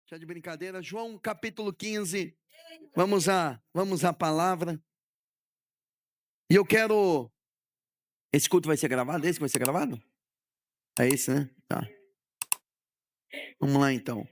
Já de brincadeira, João capítulo 15, vamos à palavra. E eu quero, esse culto vai ser gravado? Esse vai ser gravado? É esse, né? Tá, vamos lá então.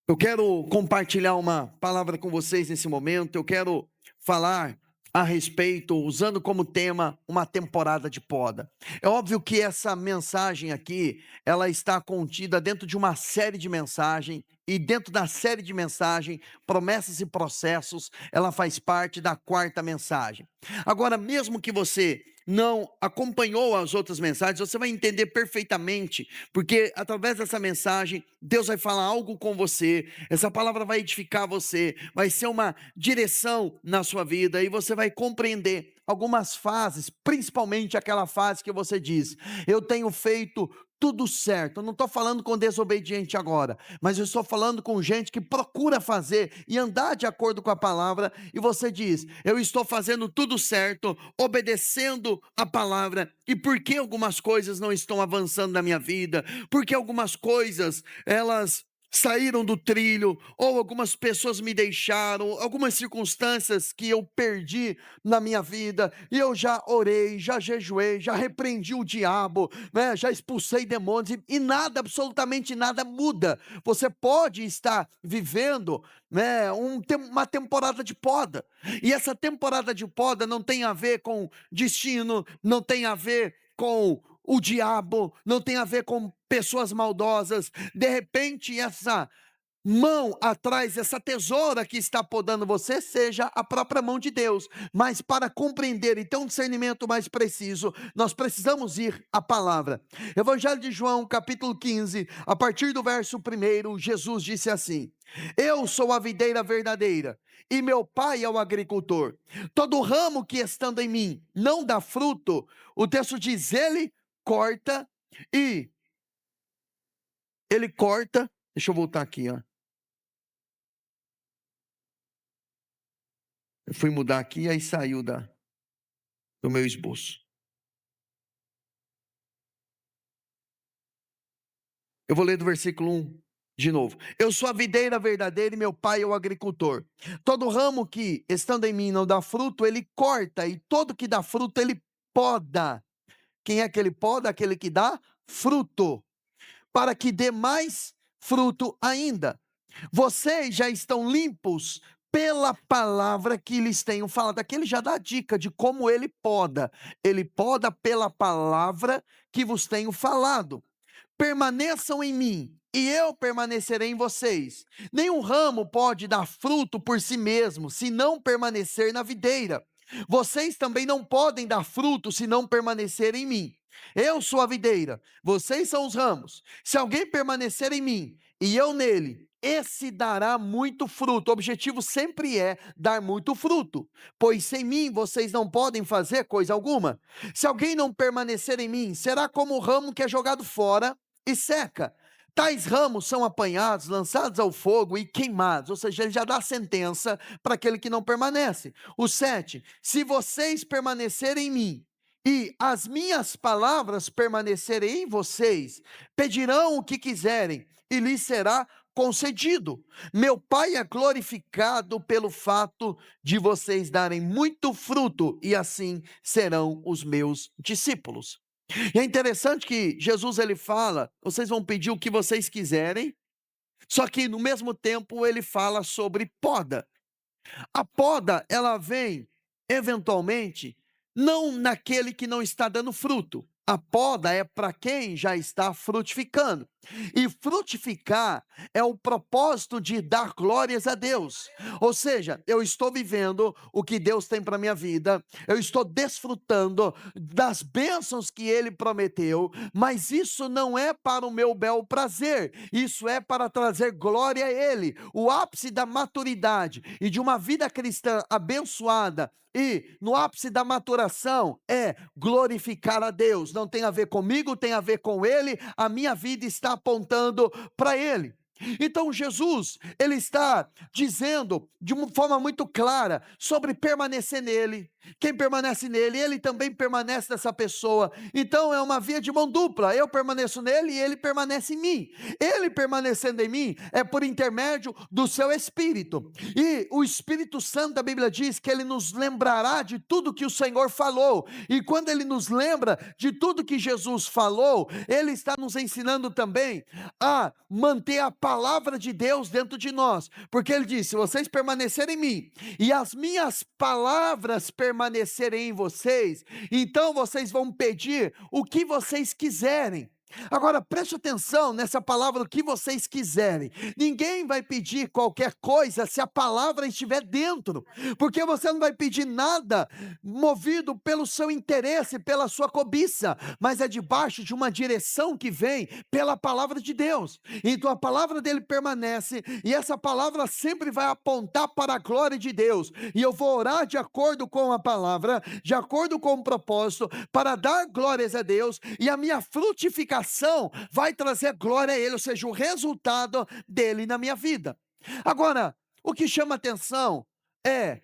Eu quero compartilhar uma palavra com vocês nesse momento, eu quero falar a respeito, usando como tema, uma temporada de poda. É óbvio que essa mensagem aqui, ela está contida dentro de uma série de mensagens, e dentro da série de mensagens, promessas e processos, ela faz parte da quarta mensagem. Agora, mesmo que você não acompanhou as outras mensagens, você vai entender perfeitamente, porque através dessa mensagem, Deus vai falar algo com você, essa palavra vai edificar você, vai ser uma direção na sua vida, e você vai compreender algumas fases, principalmente aquela fase que você diz: eu tenho feito tudo certo. Eu não estou falando com desobediente agora, mas eu estou falando com gente que procura fazer e andar de acordo com a palavra, e você diz: eu estou fazendo tudo certo, obedecendo a palavra, e por que algumas coisas não estão avançando na minha vida? Porque algumas coisas, elas saíram do trilho, ou algumas pessoas me deixaram, algumas circunstâncias que eu perdi na minha vida, e eu já orei, já jejuei, já repreendi o diabo, né? Já expulsei demônios, e nada, absolutamente nada muda. Você pode estar vivendo, né, uma temporada de poda, e essa temporada de poda não tem a ver com destino, não tem a ver com o diabo, não tem a ver com pessoas maldosas. De repente, essa mão atrás, essa tesoura que está podando você, seja a própria mão de Deus. Mas para compreender e ter um discernimento mais preciso, nós precisamos ir à palavra. Evangelho de João, capítulo 15, a partir do verso 1, Jesus disse assim: eu sou a videira verdadeira, e meu pai é o agricultor. Todo ramo que estando em mim não dá fruto, o texto diz, corta e ele corta. Deixa eu voltar aqui, ó. Eu fui mudar aqui, aí saiu do meu esboço. Eu vou ler do versículo 1 de novo. Eu sou a videira verdadeira e meu pai é o agricultor. Todo ramo que, estando em mim, não dá fruto, ele corta, e todo que dá fruto, ele poda. Quem é que ele poda? Aquele que dá fruto, para que dê mais fruto ainda. Vocês já estão limpos pela palavra que lhes tenho falado. Aqui ele já dá a dica de como ele poda. Ele poda pela palavra que vos tenho falado. Permaneçam em mim, e eu permanecerei em vocês. Nenhum ramo pode dar fruto por si mesmo, se não permanecer na videira. Vocês também não podem dar fruto se não permanecerem em mim. Eu sou a videira, vocês são os ramos. Se alguém permanecer em mim e eu nele, esse dará muito fruto. O objetivo sempre é dar muito fruto, pois sem mim vocês não podem fazer coisa alguma. Se alguém não permanecer em mim, será como o ramo que é jogado fora e seca. Tais ramos são apanhados, lançados ao fogo e queimados. Ou seja, ele já dá a sentença para aquele que não permanece. O 7, se vocês permanecerem em mim e as minhas palavras permanecerem em vocês, pedirão o que quiserem e lhes será concedido. Meu Pai é glorificado pelo fato de vocês darem muito fruto, e assim serão os meus discípulos. E é interessante que Jesus ele fala: vocês vão pedir o que vocês quiserem, só que no mesmo tempo ele fala sobre poda. A poda, ela vem eventualmente não naquele que não está dando fruto. A poda é para quem já está frutificando. E frutificar é o propósito de dar glórias a Deus. Ou seja, eu estou vivendo o que Deus tem para minha vida, eu estou desfrutando das bênçãos que Ele prometeu, mas isso não é para o meu bel prazer, isso é para trazer glória a Ele. O ápice da maturidade e de uma vida cristã abençoada, e no ápice da maturação, é glorificar a Deus. Não tem a ver comigo, tem a ver com Ele. A minha vida está apontando para Ele. Então Jesus, ele está dizendo de uma forma muito clara sobre permanecer nele. Quem permanece nele, ele também permanece nessa pessoa. Então é uma via de mão dupla. Eu permaneço nele e ele permanece em mim. Ele permanecendo em mim é por intermédio do seu Espírito. E o Espírito Santo, a Bíblia diz que ele nos lembrará de tudo que o Senhor falou. E quando ele nos lembra de tudo que Jesus falou, ele está nos ensinando também a manter a palavra de Deus dentro de nós. Porque ele disse: se vocês permanecerem em mim e as minhas palavras permanecerem em vocês, então vocês vão pedir o que vocês quiserem. Agora preste atenção nessa palavra, o que vocês quiserem. Ninguém vai pedir qualquer coisa se a palavra estiver dentro, porque você não vai pedir nada movido pelo seu interesse, pela sua cobiça, mas é debaixo de uma direção que vem pela palavra de Deus. Então a palavra dele permanece, e essa palavra sempre vai apontar para a glória de Deus, e eu vou orar de acordo com a palavra, de acordo com o propósito, para dar glórias a Deus, e a minha frutificação vai trazer glória a ele, ou seja, o resultado dele na minha vida. Agora, o que chama atenção é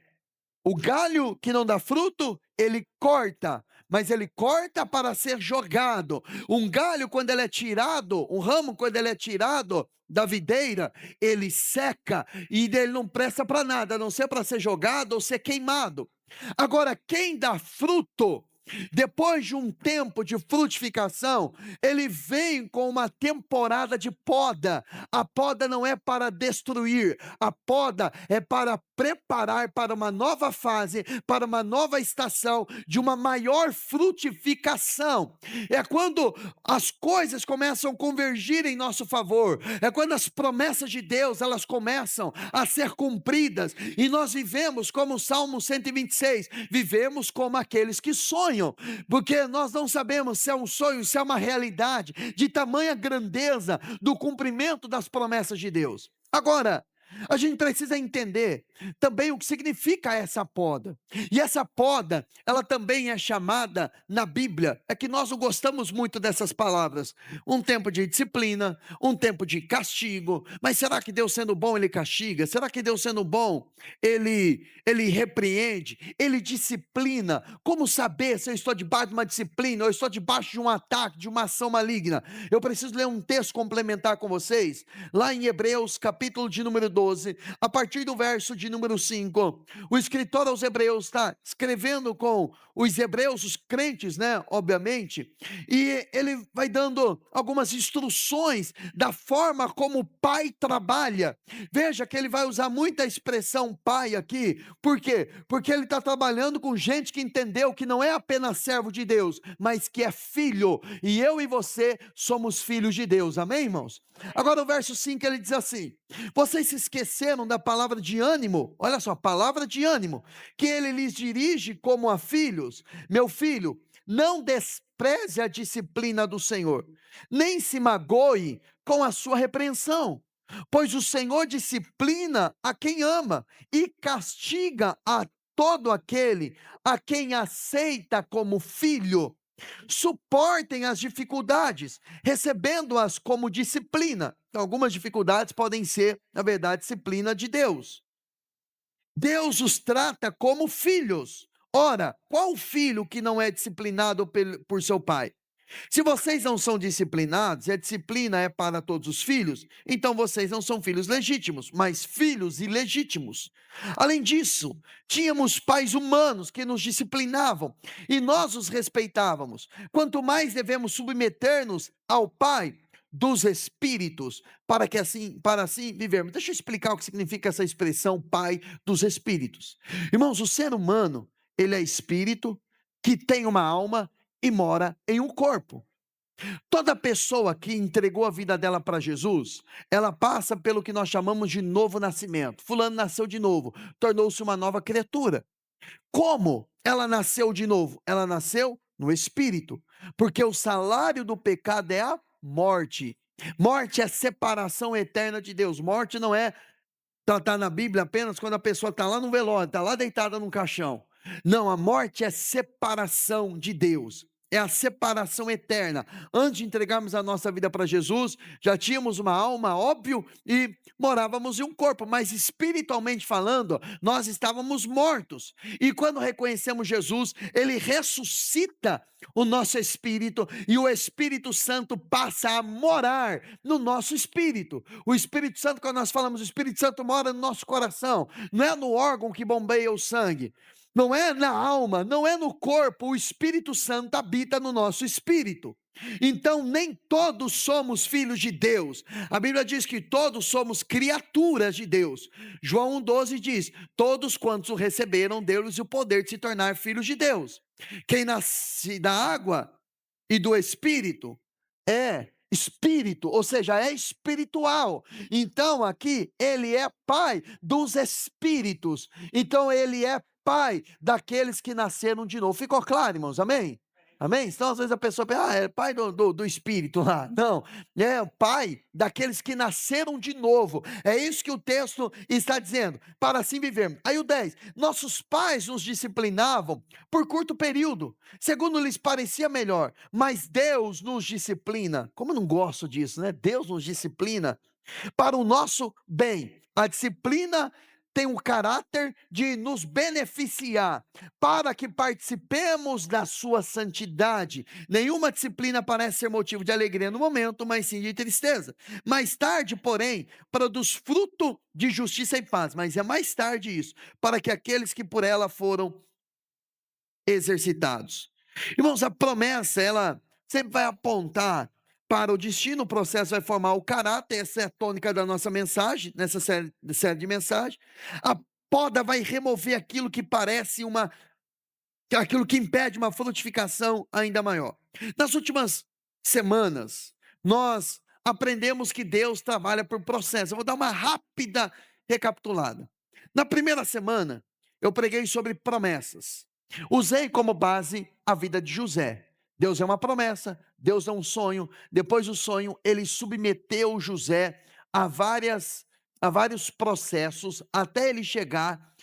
o galho que não dá fruto, ele corta, mas ele corta para ser jogado. Um galho, quando ele é tirado, um ramo, quando ele é tirado da videira, ele seca e ele não presta para nada, a não ser para ser jogado ou ser queimado. Agora, quem dá fruto, depois de um tempo de frutificação, ele vem com uma temporada de poda. A poda não é para destruir, a poda é para preparar para uma nova fase, para uma nova estação de uma maior frutificação. É quando as coisas começam a convergir em nosso favor, é quando as promessas de Deus, elas começam a ser cumpridas, e nós vivemos como o Salmo 126, vivemos como aqueles que sonham, porque nós não sabemos se é um sonho, se é uma realidade, de tamanha grandeza do cumprimento das promessas de Deus. Agora, a gente precisa entender também o que significa essa poda. E essa poda, ela também é chamada na Bíblia, é que nós não gostamos muito dessas palavras. Um tempo de disciplina, um tempo de castigo. Mas será que Deus sendo bom, ele castiga? Será que Deus sendo bom, ele repreende? Ele disciplina? Como saber se eu estou debaixo de uma disciplina ou estou debaixo de um ataque, de uma ação maligna? Eu preciso ler um texto complementar com vocês, lá em Hebreus, capítulo de número 12, a partir do verso de número 5, o escritor aos Hebreus está escrevendo com os hebreus, os crentes, né, obviamente, e ele vai dando algumas instruções da forma como o pai trabalha. Veja que ele vai usar muita expressão pai aqui. Por quê? Porque ele está trabalhando com gente que entendeu que não é apenas servo de Deus, mas que é filho, e eu e você somos filhos de Deus, amém, irmãos? Agora o verso 5, ele diz assim: vocês se esqueceram da palavra de ânimo, olha só, palavra de ânimo, que ele lhes dirige como a filhos. Meu filho, não despreze a disciplina do Senhor, nem se magoe com a sua repreensão, pois o Senhor disciplina a quem ama e castiga a todo aquele a quem aceita como filho. Suportem as dificuldades, recebendo-as como disciplina. Então, algumas dificuldades podem ser, na verdade, disciplina de Deus. Deus os trata como filhos. Ora, qual filho que não é disciplinado por seu pai? Se vocês não são disciplinados, e a disciplina é para todos os filhos, então vocês não são filhos legítimos, mas filhos ilegítimos. Além disso, tínhamos pais humanos que nos disciplinavam e nós os respeitávamos. Quanto mais devemos submeter-nos ao Pai dos Espíritos, para assim vivermos. Deixa eu explicar o que significa essa expressão Pai dos Espíritos. Irmãos, o ser humano, ele é espírito que tem uma alma e mora em um corpo. Toda pessoa que entregou a vida dela para Jesus, ela passa pelo que nós chamamos de novo nascimento. Fulano nasceu de novo, tornou-se uma nova criatura. Como ela nasceu de novo? Ela nasceu no Espírito, porque o salário do pecado é a morte. Morte é separação eterna de Deus. Morte não é tratar na Bíblia apenas quando a pessoa está lá no velório, está lá deitada num caixão. Não, a morte é separação de Deus. é a separação eterna. Antes de entregarmos a nossa vida para Jesus, já tínhamos uma alma, óbvio, e morávamos em um corpo, mas espiritualmente falando, nós estávamos mortos. E quando reconhecemos Jesus, Ele ressuscita o nosso espírito, e o Espírito Santo passa a morar no nosso espírito. O Espírito Santo, quando nós falamos, o Espírito Santo mora no nosso coração, não é no órgão que bombeia o sangue, não é na alma, não é no corpo, o Espírito Santo habita no nosso espírito. Então, nem todos somos filhos de Deus. A Bíblia diz que todos somos criaturas de Deus. João 1,12 diz: todos quantos o receberam, deu-lhes o poder de se tornar filhos de Deus. Quem nasce da água e do Espírito é espírito, ou seja, é espiritual. Então aqui ele é pai dos espíritos. Então ele é pai daqueles que nasceram de novo. Ficou claro, irmãos? Amém? Amém? Então, às vezes a pessoa pensa, é pai do espírito lá. Não, é o pai daqueles que nasceram de novo. É isso que o texto está dizendo, para assim vivermos. Aí o 10, nossos pais nos disciplinavam por curto período, segundo lhes parecia melhor, mas Deus nos disciplina. Como eu não gosto disso, né? Deus nos disciplina para o nosso bem. A disciplina tem o caráter de nos beneficiar, para que participemos da sua santidade. Nenhuma disciplina parece ser motivo de alegria no momento, mas sim de tristeza. Mais tarde, porém, produz fruto de justiça e paz, mas é mais tarde isso, para que aqueles que por ela foram exercitados. Irmãos, a promessa, ela sempre vai apontar para o destino, o processo vai formar o caráter, essa é a tônica da nossa mensagem, nessa série de mensagens. A poda vai remover aquilo que parece aquilo que impede uma frutificação ainda maior. Nas últimas semanas, nós aprendemos que Deus trabalha por processo. Eu vou dar uma rápida recapitulada. Na primeira semana, eu preguei sobre promessas. Usei como base a vida de José. Deus é uma promessa, Deus é um sonho. Depois do sonho, ele submeteu José a vários processos, até ele chegar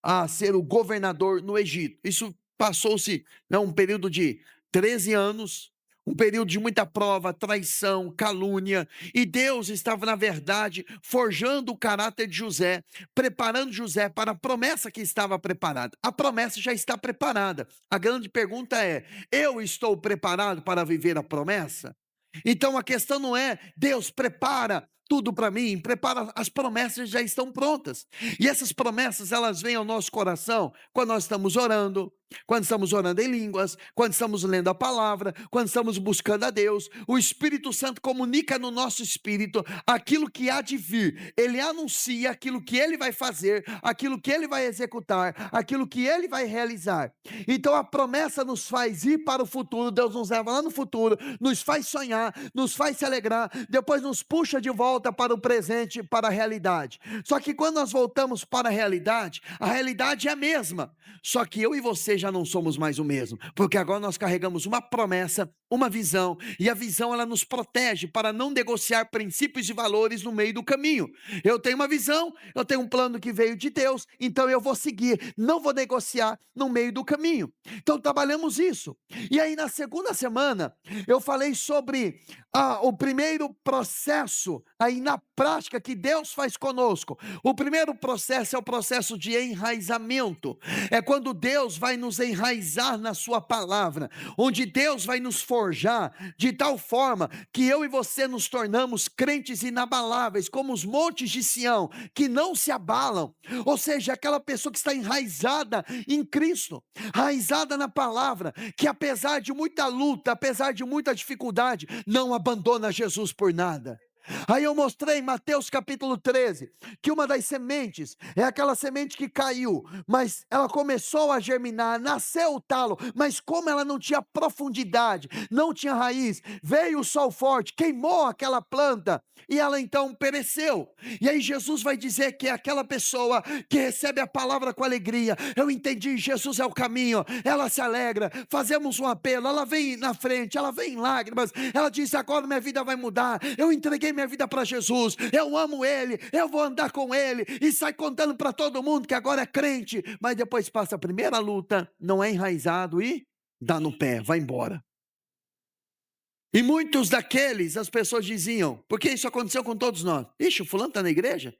a ser o governador no Egito. Isso passou-se um período de 13 anos, um período de muita prova, traição, calúnia, e Deus estava, na verdade, forjando o caráter de José, preparando José para a promessa que estava preparada. A promessa já está preparada. A grande pergunta é: eu estou preparado para viver a promessa? Então a questão não é Deus prepara tudo para mim, prepara, as promessas já estão prontas. E essas promessas, elas vêm ao nosso coração quando nós estamos orando, quando estamos orando em línguas, quando estamos lendo a palavra, quando estamos buscando a Deus. O Espírito Santo comunica no nosso espírito aquilo que há de vir. Ele anuncia aquilo que ele vai fazer, aquilo que ele vai executar, aquilo que ele vai realizar. Então a promessa nos faz ir para o futuro, Deus nos leva lá no futuro, nos faz sonhar, nos faz se alegrar, depois nos puxa de volta para o presente, para a realidade. Só que quando nós voltamos para a realidade é a mesma, só que eu e você já não somos mais o mesmo, porque agora nós carregamos uma promessa, uma visão, e a visão ela nos protege para não negociar princípios e valores no meio do caminho. Eu tenho uma visão, eu tenho um plano que veio de Deus, então eu vou seguir, não vou negociar no meio do caminho. Então trabalhamos isso. E aí na segunda semana eu falei sobre o primeiro processo aí na prática que Deus faz conosco. O primeiro processo é o processo de enraizamento. É quando Deus vai nos enraizar na sua palavra, onde Deus vai nos forjar de tal forma que eu e você nos tornamos crentes inabaláveis, como os montes de Sião, que não se abalam. Ou seja, aquela pessoa que está enraizada em Cristo, enraizada na palavra, que apesar de muita luta, apesar de muita dificuldade, não abandona Jesus por nada. Aí eu mostrei em Mateus capítulo 13, que uma das sementes é aquela semente que caiu, mas ela começou a germinar, nasceu o talo, mas como ela não tinha profundidade, não tinha raiz, veio o sol forte, queimou aquela planta, e ela então pereceu. E aí Jesus vai dizer que é aquela pessoa que recebe a palavra com alegria. Eu entendi, Jesus é o caminho, ela se alegra, fazemos um apelo, ela vem na frente, ela vem em lágrimas, ela diz: agora minha vida vai mudar, eu entreguei minha vida para Jesus, eu amo Ele, eu vou andar com Ele, e sai contando para todo mundo que agora é crente, mas depois passa a primeira luta, não é enraizado e dá no pé, vai embora. E muitos daqueles, as pessoas diziam, porque isso aconteceu com todos nós. Ixi, o fulano está na igreja?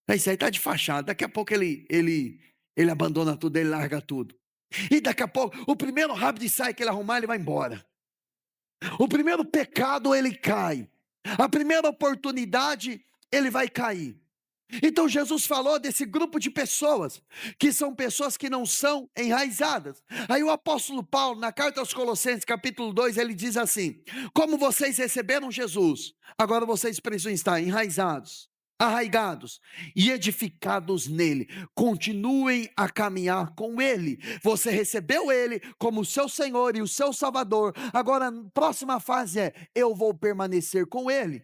Isso aí está de fachada, daqui a pouco ele abandona tudo, ele larga tudo. E daqui a pouco, o primeiro rabo de saia que ele arrumar, ele vai embora. O primeiro pecado, ele cai. A primeira oportunidade, ele vai cair. Então Jesus falou desse grupo de pessoas, que são pessoas que não são enraizadas. Aí o apóstolo Paulo, na carta aos Colossenses, capítulo 2, ele diz assim: como vocês receberam Jesus, agora vocês precisam estar enraizados, arraigados e edificados nele. Continuem a caminhar com ele. Você recebeu ele como seu Senhor e o seu Salvador. Agora a próxima fase é: eu vou permanecer com ele.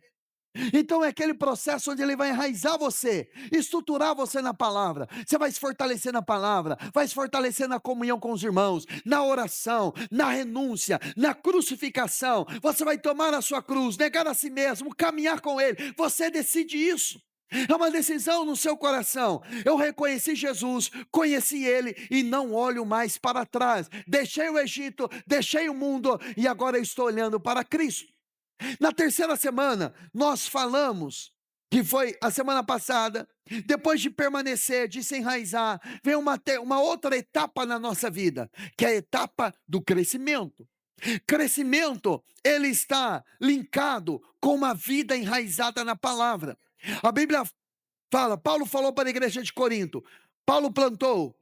Então é aquele processo onde ele vai enraizar você, estruturar você na palavra. Você vai se fortalecer na palavra, vai se fortalecer na comunhão com os irmãos, na oração, na renúncia, na crucificação. Você vai tomar a sua cruz, negar a si mesmo, caminhar com ele. Você decide isso. É uma decisão no seu coração. Eu reconheci Jesus, conheci ele e não olho mais para trás. Deixei o Egito, deixei o mundo e agora estou olhando para Cristo. Na terceira semana, nós falamos, que foi a semana passada, depois de permanecer, de se enraizar, vem uma outra etapa na nossa vida, que é a etapa do crescimento. Crescimento, ele está linkado com uma vida enraizada na palavra. A Bíblia fala, Paulo falou para a igreja de Corinto, Paulo plantou,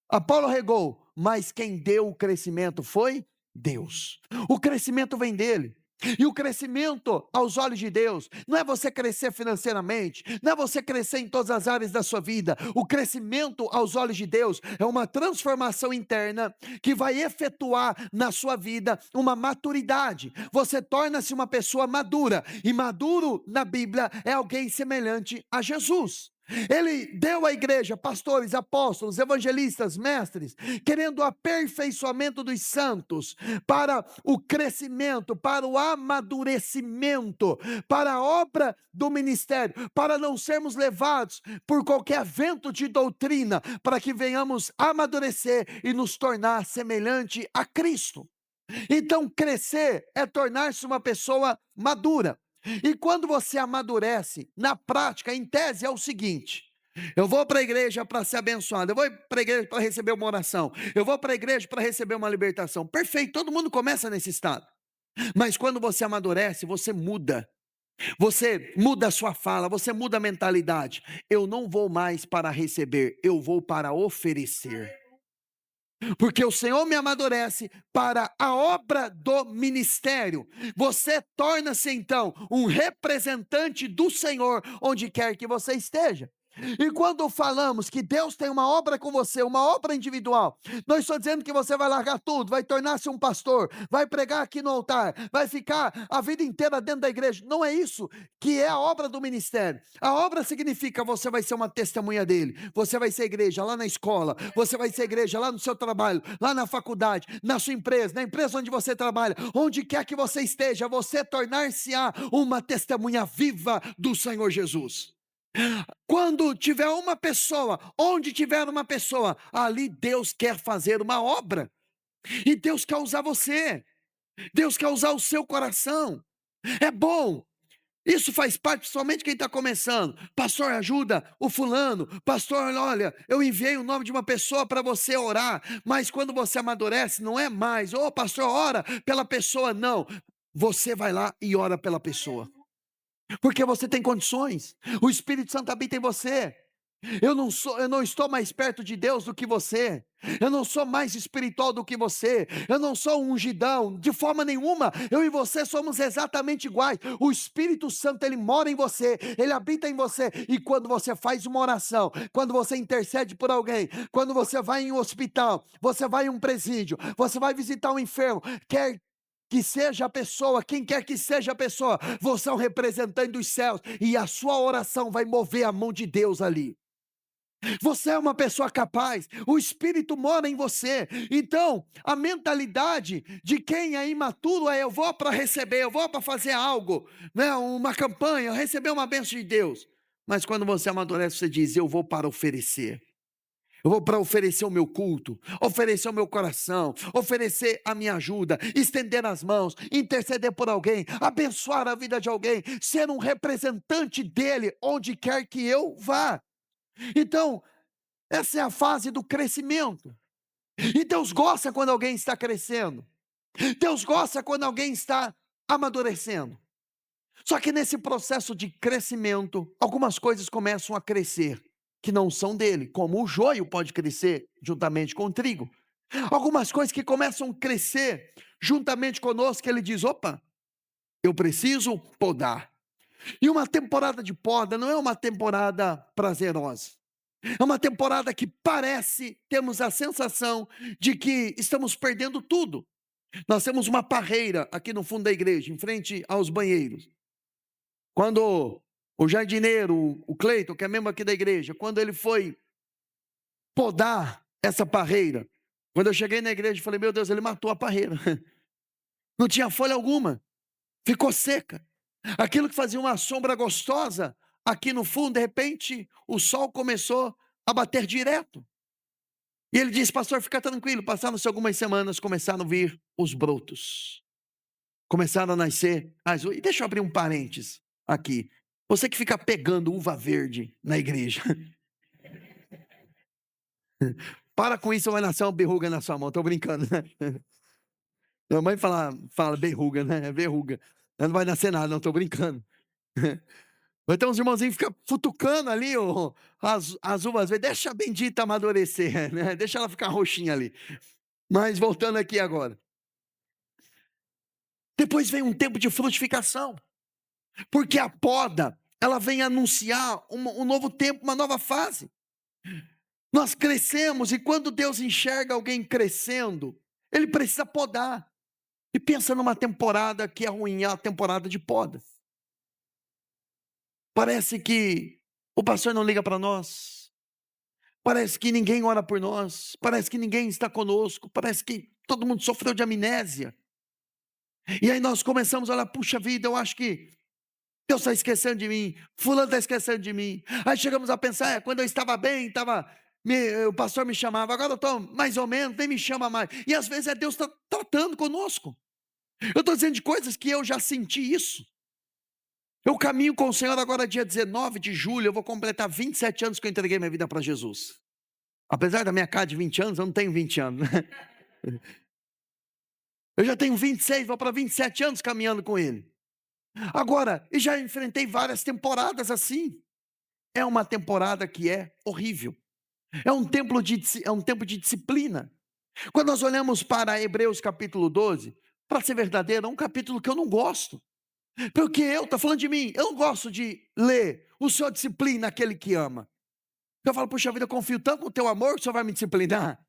Apolo regou, mas quem deu o crescimento foi Deus. O crescimento vem dele. E o crescimento aos olhos de Deus não é você crescer financeiramente, não é você crescer em todas as áreas da sua vida. O crescimento aos olhos de Deus é uma transformação interna que vai efetuar na sua vida uma maturidade. Você torna-se uma pessoa madura, e maduro na Bíblia é alguém semelhante a Jesus. Ele deu à igreja pastores, apóstolos, evangelistas, mestres, querendo o aperfeiçoamento dos santos, para o crescimento, para o amadurecimento, para a obra do ministério, para não sermos levados por qualquer vento de doutrina, para que venhamos amadurecer e nos tornar semelhante a Cristo. Então, crescer é tornar-se uma pessoa madura. E quando você amadurece, na prática, em tese é o seguinte: eu vou para a igreja para ser abençoado, eu vou para a igreja para receber uma oração, eu vou para a igreja para receber uma libertação. Perfeito, todo mundo começa nesse estado. Mas quando você amadurece, você muda a sua fala, você muda a mentalidade. Eu não vou mais para receber, eu vou para oferecer. Porque o Senhor me amadurece para a obra do ministério. Você torna-se então um representante do Senhor onde quer que você esteja. E quando falamos que Deus tem uma obra com você, uma obra individual, não estou dizendo que você vai largar tudo, vai tornar-se um pastor, vai pregar aqui no altar, vai ficar a vida inteira dentro da igreja. Não é isso que é a obra do ministério. A obra significa você vai ser uma testemunha dele, você vai ser igreja lá na escola, você vai ser igreja lá no seu trabalho, lá na faculdade, na sua empresa, na empresa onde você trabalha, onde quer que você esteja, você tornar-se-á uma testemunha viva do Senhor Jesus. Quando tiver uma pessoa, onde tiver uma pessoa, ali Deus quer fazer uma obra. E Deus quer usar você. Deus quer usar o seu coração. É bom. Isso faz parte, principalmente quem está começando. Pastor, ajuda o fulano. Pastor, olha, eu enviei o nome de uma pessoa para você orar. Mas quando você amadurece, não é mais: ô pastor, ora pela pessoa. Não, você vai lá e ora pela pessoa. Porque você tem condições. O Espírito Santo habita em você. Eu não estou mais perto de Deus do que você. Eu não sou mais espiritual do que você. Eu não sou um ungidão, de forma nenhuma. Eu e você somos exatamente iguais. O Espírito Santo, ele mora em você, ele habita em você. E quando você faz uma oração, quando você intercede por alguém, quando você vai em um hospital, você vai em um presídio, você vai visitar um enfermo, quer que seja a pessoa, quem quer que seja a pessoa, você é um representante dos céus, e a sua oração vai mover a mão de Deus ali. Você é uma pessoa capaz, o Espírito mora em você. Então, a mentalidade de quem é imaturo é: eu vou para receber, eu vou para fazer algo, né? Uma campanha, receber uma bênção de Deus. Mas quando você amadurece, você diz: eu vou para oferecer. Eu vou para oferecer o meu culto, oferecer o meu coração, oferecer a minha ajuda, estender as mãos, interceder por alguém, abençoar a vida de alguém, ser um representante dele onde quer que eu vá. Então, essa é a fase do crescimento. E Deus gosta quando alguém está crescendo. Deus gosta quando alguém está amadurecendo. Só que nesse processo de crescimento, algumas coisas começam a crescer que não são dele, como o joio pode crescer juntamente com o trigo. Algumas coisas que começam a crescer juntamente conosco, ele diz: opa, eu preciso podar. E uma temporada de poda não é uma temporada prazerosa. É uma temporada que parece, temos a sensação de que estamos perdendo tudo. Nós temos uma parreira aqui no fundo da igreja, em frente aos banheiros. Quando o jardineiro, o Cleiton, que é membro aqui da igreja, quando ele foi podar essa parreira, quando eu cheguei na igreja, eu falei: meu Deus, ele matou a parreira. Não tinha folha alguma, ficou seca. Aquilo que fazia uma sombra gostosa aqui no fundo, de repente, o sol começou a bater direto. E ele disse: pastor, fica tranquilo, passaram-se algumas semanas, começaram a vir os brotos. Começaram a nascer as uvas. E deixa eu abrir um parênteses aqui. Você que fica pegando uva verde na igreja. Para com isso, vai nascer uma berruga na sua mão. Estou brincando, né? Minha mãe fala berruga, né? É verruga. Não vai nascer nada, não estou brincando. Então os irmãozinhos ficam futucando ali as uvas verdes. Deixa a bendita amadurecer, né? Deixa ela ficar roxinha ali. Mas voltando aqui agora. Depois vem um tempo de frutificação. Porque a poda, ela vem anunciar um novo tempo, uma nova fase. Nós crescemos e quando Deus enxerga alguém crescendo, Ele precisa podar. E pensa numa temporada que é ruim, é a temporada de poda. Parece que o pastor não liga para nós. Parece que ninguém ora por nós. Parece que ninguém está conosco. Parece que todo mundo sofreu de amnésia. E aí nós começamos a olhar: puxa vida, eu acho que Deus está esquecendo de mim, fulano está esquecendo de mim. Aí chegamos a pensar: quando eu estava bem, o pastor me chamava, agora eu estou mais ou menos, nem me chama mais. E às vezes Deus está tratando conosco. Eu estou dizendo de coisas que eu já senti isso. Eu caminho com o Senhor agora dia 19 de julho, eu vou completar 27 anos que eu entreguei minha vida para Jesus. Apesar da minha cara de 20 anos, eu não tenho 20 anos. Eu já tenho 26, vou para 27 anos caminhando com Ele. Agora, e já enfrentei várias temporadas assim. É uma temporada que é horrível. É um tempo de disciplina. Quando nós olhamos para Hebreus capítulo 12, para ser verdadeiro, é um capítulo que eu não gosto. Porque estou falando de mim, eu não gosto de ler: o Senhor disciplina aquele que ama. Eu falo: puxa vida, eu confio tanto no teu amor que o Senhor vai me disciplinar.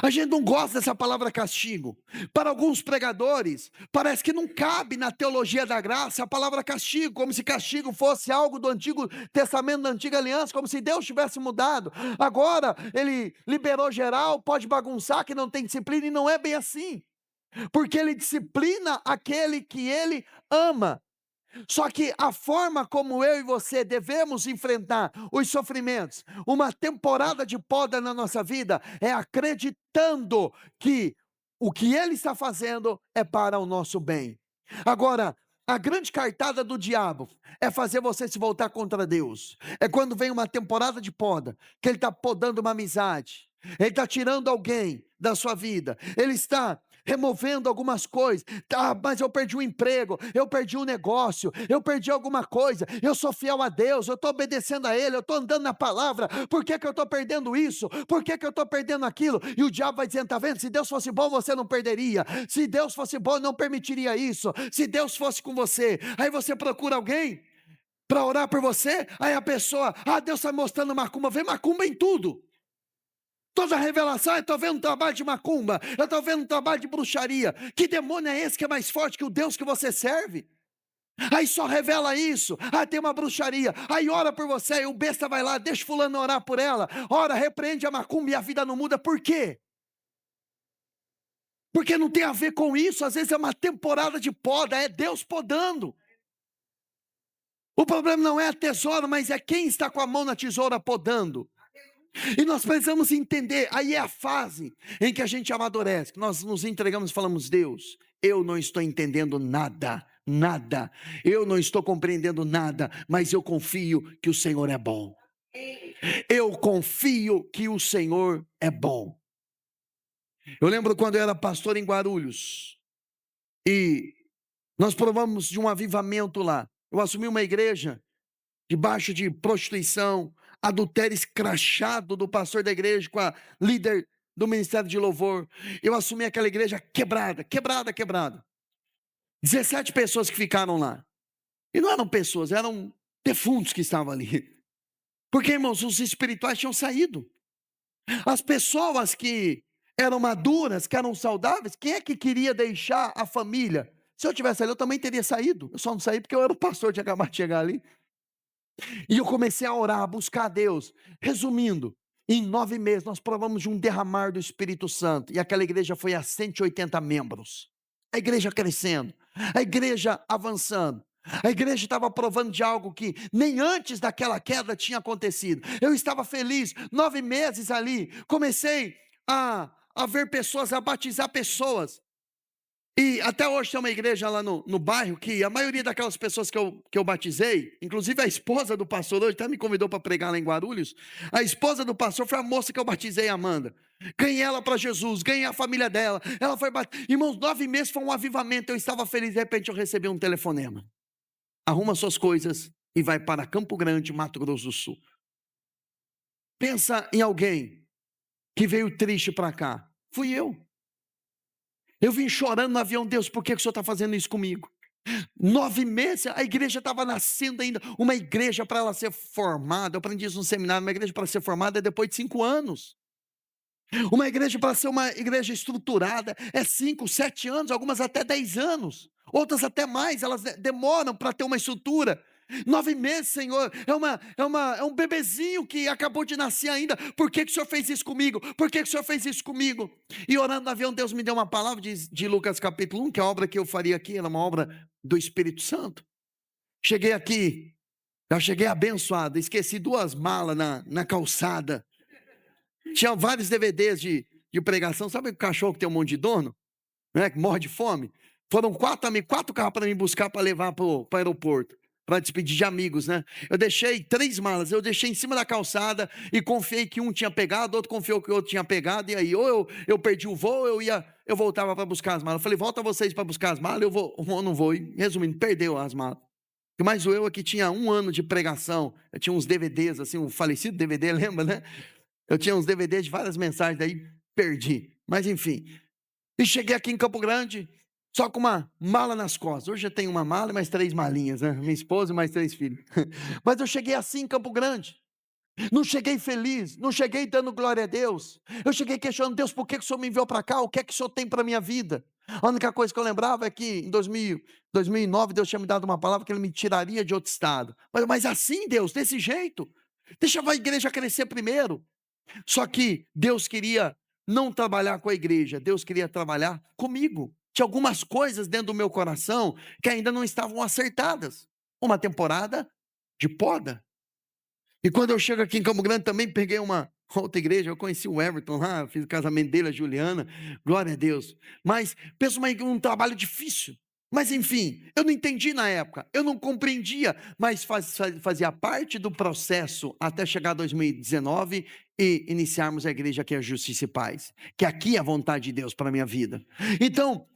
A gente não gosta dessa palavra castigo. Para alguns pregadores, parece que não cabe na teologia da graça a palavra castigo, como se castigo fosse algo do Antigo Testamento, da Antiga Aliança, como se Deus tivesse mudado. Agora Ele liberou geral, pode bagunçar, que não tem disciplina, e não é bem assim. Porque Ele disciplina aquele que Ele ama. Só que a forma como eu e você devemos enfrentar os sofrimentos, uma temporada de poda na nossa vida, é acreditando que o que Ele está fazendo é para o nosso bem. Agora, a grande cartada do diabo é fazer você se voltar contra Deus. É quando vem uma temporada de poda, que ele está podando uma amizade, ele está tirando alguém da sua vida, ele está removendo algumas coisas. Mas eu perdi um emprego, eu perdi um negócio, eu perdi alguma coisa, eu sou fiel a Deus, eu estou obedecendo a Ele, eu estou andando na palavra. Por que eu estou perdendo isso? Por que eu estou perdendo aquilo? E o diabo vai dizendo: está vendo? Se Deus fosse bom, você não perderia. Se Deus fosse bom, não permitiria isso. Se Deus fosse com você. Aí você procura alguém para orar por você, aí a pessoa: Deus está mostrando macumba. Vê macumba em tudo. Toda revelação: eu estou vendo um trabalho de macumba, eu estou vendo um trabalho de bruxaria. Que demônio é esse que é mais forte que o Deus que você serve? Aí só revela isso. Tem uma bruxaria. Aí ora por você, aí o besta vai lá, deixa fulano orar por ela. Ora, repreende a macumba e a vida não muda. Por quê? Porque não tem a ver com isso. Às vezes é uma temporada de poda, é Deus podando. O problema não é a tesoura, mas é quem está com a mão na tesoura podando. E nós precisamos entender, aí é a fase em que a gente amadurece, que nós nos entregamos e falamos: Deus, eu não estou entendendo nada, nada, eu não estou compreendendo nada, mas eu confio que o Senhor é bom. Eu confio que o Senhor é bom. Eu lembro quando eu era pastor em Guarulhos, e nós provamos de um avivamento lá. Eu assumi uma igreja debaixo de prostituição, adultério escrachado do pastor da igreja com a líder do ministério de louvor. Eu assumi aquela igreja quebrada, quebrada, quebrada. 17 pessoas que ficaram lá. E não eram pessoas, eram defuntos que estavam ali. Porque, irmãos, os espirituais tinham saído. As pessoas que eram maduras, que eram saudáveis, quem é que queria deixar a família? Se eu tivesse ali, eu também teria saído. Eu só não saí porque eu era o pastor, tinha acabado de chegar ali. E eu comecei a orar, a buscar a Deus. Resumindo, em 9 meses nós provamos de um derramar do Espírito Santo. E aquela igreja foi a 180 membros. A igreja crescendo, a igreja avançando. A igreja estava provando de algo que nem antes daquela queda tinha acontecido. Eu estava feliz, 9 meses ali. Comecei a ver pessoas, a batizar pessoas. E até hoje tem uma igreja lá no bairro que a maioria daquelas pessoas que eu batizei, inclusive a esposa do pastor hoje até me convidou para pregar lá em Guarulhos. A esposa do pastor foi a moça que eu batizei, Amanda. Ganhei ela para Jesus, ganhei a família dela. Ela foi batizada. Irmãos, 9 meses foi um avivamento. Eu estava feliz, de repente eu recebi um telefonema. Arruma suas coisas e vai para Campo Grande, Mato Grosso do Sul. Pensa em alguém que veio triste para cá. Fui eu. Eu vim chorando no avião: Deus, por que o Senhor está fazendo isso comigo? 9 meses, a igreja estava nascendo ainda. Uma igreja para ela ser formada, eu aprendi isso no seminário, uma igreja para ser formada é depois de 5 anos. Uma igreja para ser uma igreja estruturada é 5, 7 anos, algumas até 10 anos. Outras até mais, elas demoram para ter uma estrutura. 9 meses, Senhor, é um bebezinho que acabou de nascer ainda. Por que o Senhor fez isso comigo? Por que o Senhor fez isso comigo? E orando no avião, Deus me deu uma palavra de Lucas capítulo 1, que a obra que eu faria aqui era uma obra do Espírito Santo. Cheguei aqui, já cheguei abençoado, esqueci 2 malas na calçada. Tinha vários DVDs de pregação. Sabe o cachorro que tem um monte de dono, né, que morre de fome? Foram 4 carros para me buscar, para levar para o aeroporto, para despedir de amigos, né? Eu deixei 3 malas, eu deixei em cima da calçada e confiei que um tinha pegado, outro confiou que o outro tinha pegado, e aí ou eu perdi o voo, eu voltava para buscar as malas. Eu falei: volta vocês para buscar as malas, eu vou, ou não vou. E, resumindo, perdeu as malas. Mas eu aqui tinha 1 ano de pregação, eu tinha uns DVDs, assim, um falecido DVD, lembra, né? Eu tinha uns DVDs de várias mensagens, daí perdi. Mas enfim. E cheguei aqui em Campo Grande, só com uma mala nas costas. Hoje eu tenho uma mala e mais 3 malinhas, né? Minha esposa e mais 3 filhos. Mas eu cheguei assim em Campo Grande. Não cheguei feliz, não cheguei dando glória a Deus. Eu cheguei questionando: Deus, por que o Senhor me enviou para cá? O que é que o Senhor tem para a minha vida? A única coisa que eu lembrava é que em 2009 Deus tinha me dado uma palavra que Ele me tiraria de outro estado. Mas assim, Deus, desse jeito? Deixa a igreja crescer primeiro. Só que Deus queria não trabalhar com a igreja, Deus queria trabalhar comigo. Tinha algumas coisas dentro do meu coração que ainda não estavam acertadas. Uma temporada de poda. E quando eu chego aqui em Campo Grande, também peguei uma outra igreja. Eu conheci o Everton lá, fiz o casamento dele, a Juliana, glória a Deus. Mas penso um trabalho difícil. Mas enfim, eu não entendi na época, eu não compreendia, mas fazia parte do processo até chegar 2019 e iniciarmos a igreja que é a Justiça e Paz, que aqui é a vontade de Deus para a minha vida. Então,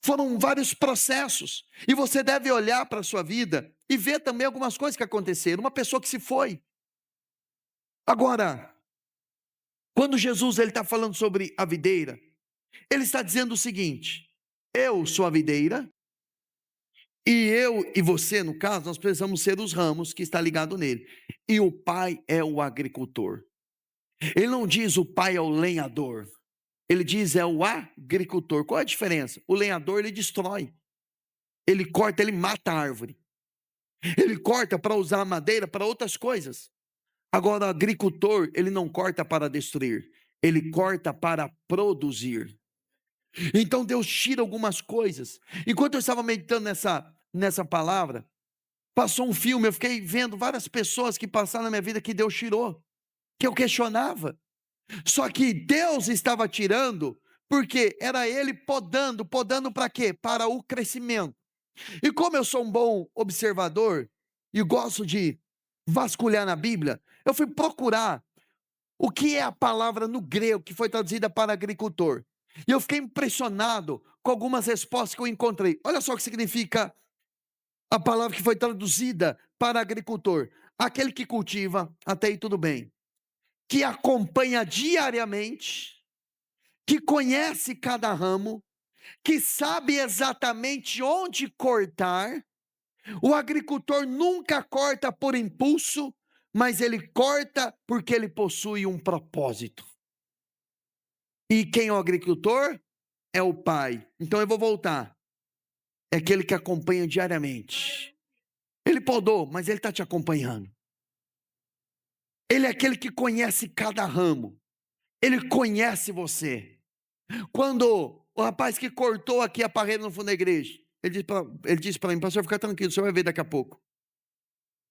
foram vários processos, e você deve olhar para a sua vida e ver também algumas coisas que aconteceram. Uma pessoa que se foi. Agora, quando Jesus está falando sobre a videira, Ele está dizendo o seguinte: eu sou a videira, e eu e você, no caso, nós precisamos ser os ramos que está ligado nele. E o Pai é o agricultor. Ele não diz o Pai é o lenhador. Ele diz é o agricultor. Qual é a diferença? O lenhador, ele destrói. Ele corta, ele mata a árvore. Ele corta para usar a madeira para outras coisas. Agora, o agricultor, ele não corta para destruir. Ele corta para produzir. Então Deus tira algumas coisas. Enquanto eu estava meditando nessa palavra, passou um filme, eu fiquei vendo várias pessoas que passaram na minha vida que Deus tirou. que eu questionava. Só que Deus estava tirando, porque era Ele podando para quê? Para o crescimento. E como eu sou um bom observador, e gosto de vasculhar na Bíblia, eu fui procurar o que é a palavra no grego, que foi traduzida para agricultor. E eu fiquei impressionado com algumas respostas que eu encontrei. Olha só o que significa a palavra que foi traduzida para agricultor: aquele que cultiva, até aí tudo bem, que acompanha diariamente, que conhece cada ramo, que sabe exatamente onde cortar. O agricultor nunca corta por impulso, mas ele corta porque ele possui um propósito. E quem é o agricultor? É o pai. Então eu vou voltar. É aquele que acompanha diariamente. Ele podou, mas ele está te acompanhando. Ele é aquele que conhece cada ramo. Ele conhece você. Quando o rapaz que cortou aqui a parreira no fundo da igreja, ele disse para mim: pastor, fica tranquilo, o senhor vai ver daqui a pouco.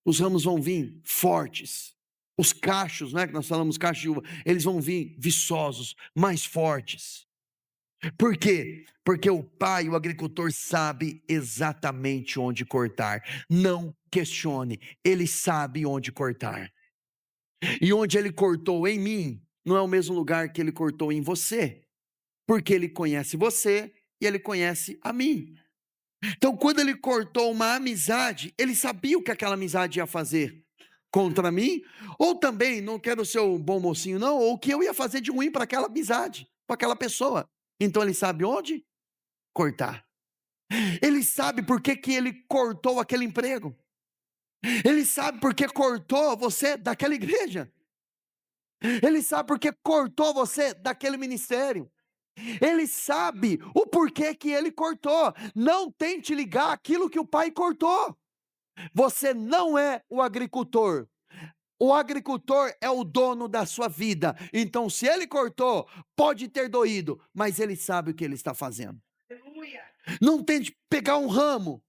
Os ramos vão vir fortes. Os cachos, né, que nós falamos cachos de uva, eles vão vir viçosos, mais fortes. Por quê? Porque o pai, o agricultor, sabe exatamente onde cortar. Não questione, ele sabe onde cortar. E onde ele cortou em mim, não é o mesmo lugar que ele cortou em você. Porque ele conhece você e ele conhece a mim. Então, quando ele cortou uma amizade, ele sabia o que aquela amizade ia fazer contra mim, ou também, não quero ser um bom mocinho não, ou o que eu ia fazer de ruim para aquela amizade, para aquela pessoa. Então ele sabe onde cortar. Ele sabe por que que ele cortou aquele emprego. Ele sabe por que cortou você daquela igreja. Ele sabe por que cortou você daquele ministério. Ele sabe o porquê que ele cortou. Não tente ligar aquilo que o pai cortou. Você não é o agricultor. O agricultor é o dono da sua vida. Então, se ele cortou, pode ter doído, mas ele sabe o que ele está fazendo. Não tente pegar um ramo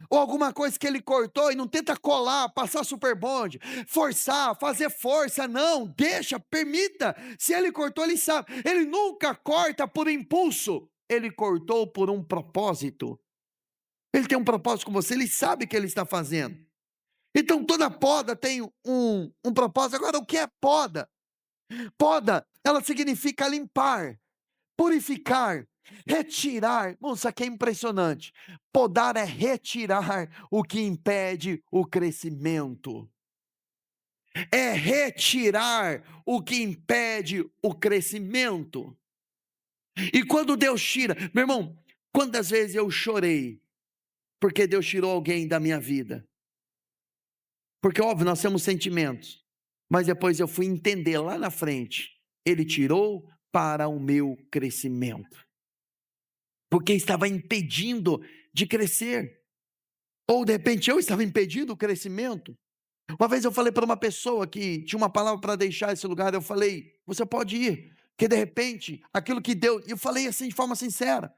ou alguma coisa que ele cortou e não tenta colar, passar super bonde, forçar, fazer força, não, deixa, permita. Se ele cortou, ele sabe. Ele nunca corta por impulso, ele cortou por um propósito. Ele tem um propósito com você, ele sabe o que ele está fazendo. Então toda poda tem um propósito. Agora, o que é poda? Poda, ela significa limpar, purificar, retirar. Bom, isso aqui é impressionante. Podar é retirar o que impede o crescimento. É retirar o que impede o crescimento. E quando Deus tira, meu irmão, quantas vezes eu chorei porque Deus tirou alguém da minha vida? Porque, óbvio, nós temos sentimentos, mas depois eu fui entender lá na frente, Ele tirou para o meu crescimento, porque estava impedindo de crescer, ou de repente eu estava impedindo o crescimento. Uma vez eu falei para uma pessoa que tinha uma palavra para deixar esse lugar, eu falei: você pode ir, porque de repente, aquilo que Deus, eu falei assim de forma sincera,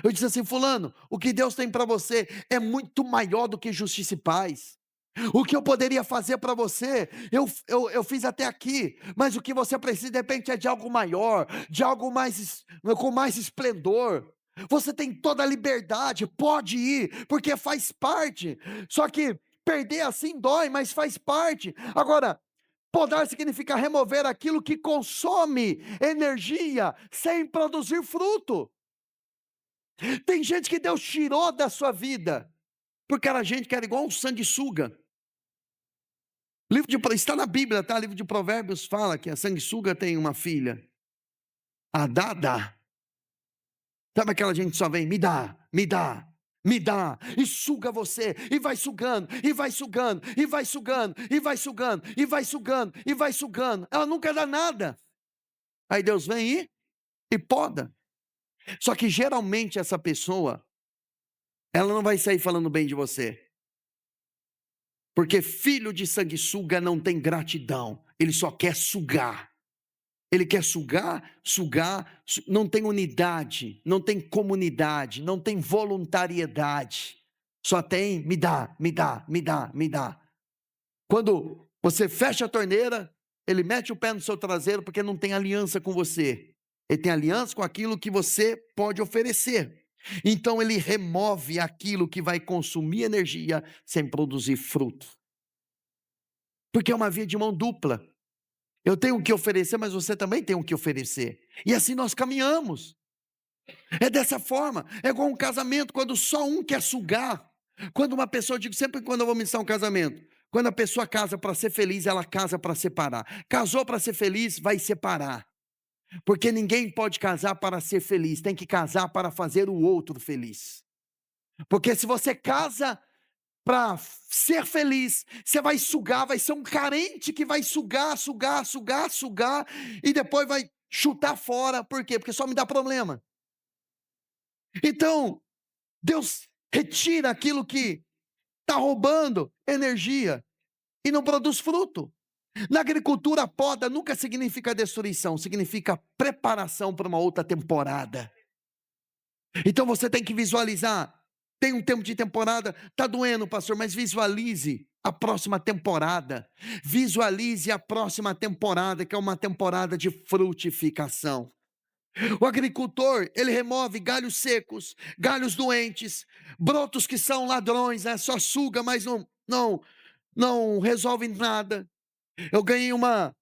eu disse assim: fulano, o que Deus tem para você é muito maior do que justiça e paz. O que eu poderia fazer para você, eu fiz até aqui, mas o que você precisa de repente é de algo maior, de algo mais, com mais esplendor. Você tem toda a liberdade, pode ir, porque faz parte. Só que perder assim dói, mas faz parte. Agora, podar significa remover aquilo que consome energia sem produzir fruto. Tem gente que Deus tirou da sua vida, porque era gente que era igual um sanguessuga. Está na Bíblia, tá? Livro de Provérbios fala que a sanguessuga tem uma filha, a Dada. Sabe aquela gente que só vem, me dá, me dá, me dá, e suga você, e vai sugando, e vai sugando, e vai sugando, e vai sugando, e vai sugando, e vai sugando. Ela nunca dá nada. Aí Deus vem e poda. Só que geralmente essa pessoa, ela não vai sair falando bem de você. Porque filho de sanguessuga não tem gratidão, ele só quer sugar. Ele quer sugar, não tem unidade, não tem comunidade, não tem voluntariedade. Só tem me dá, me dá, me dá, me dá. Quando você fecha a torneira, ele mete o pé no seu traseiro porque não tem aliança com você. Ele tem aliança com aquilo que você pode oferecer. Então ele remove aquilo que vai consumir energia sem produzir fruto. Porque é uma via de mão dupla. Eu tenho o que oferecer, mas você também tem o que oferecer. E assim nós caminhamos. É dessa forma. É igual um casamento, quando só um quer sugar. Quando uma pessoa, eu digo sempre quando eu vou ministrar um casamento, quando a pessoa casa para ser feliz, ela casa para separar. Casou para ser feliz, vai separar. Porque ninguém pode casar para ser feliz, tem que casar para fazer o outro feliz. Porque se você casa para ser feliz, você vai sugar, vai ser um carente que vai sugar, e depois vai chutar fora. Por quê? Porque só me dá problema. Então, Deus retira aquilo que está roubando energia e não produz fruto. Na agricultura, a poda nunca significa destruição, significa preparação para uma outra temporada. Então você tem que visualizar. Tem um tempo de temporada, está doendo, pastor, mas visualize a próxima temporada. Visualize a próxima temporada, que é uma temporada de frutificação. O agricultor, ele remove galhos secos, galhos doentes, brotos que são ladrões, só suga, mas não resolve nada. Eu ganhei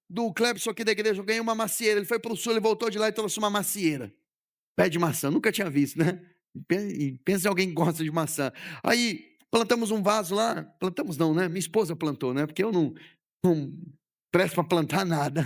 do Clebson aqui da igreja, eu ganhei uma macieira. Ele foi para o sul, ele voltou de lá e trouxe uma macieira. Pé de maçã, nunca tinha visto, né? E pensa em alguém que gosta de maçã. Aí plantamos um vaso lá, plantamos não, né? Minha esposa plantou, né? Porque eu não presto para plantar nada.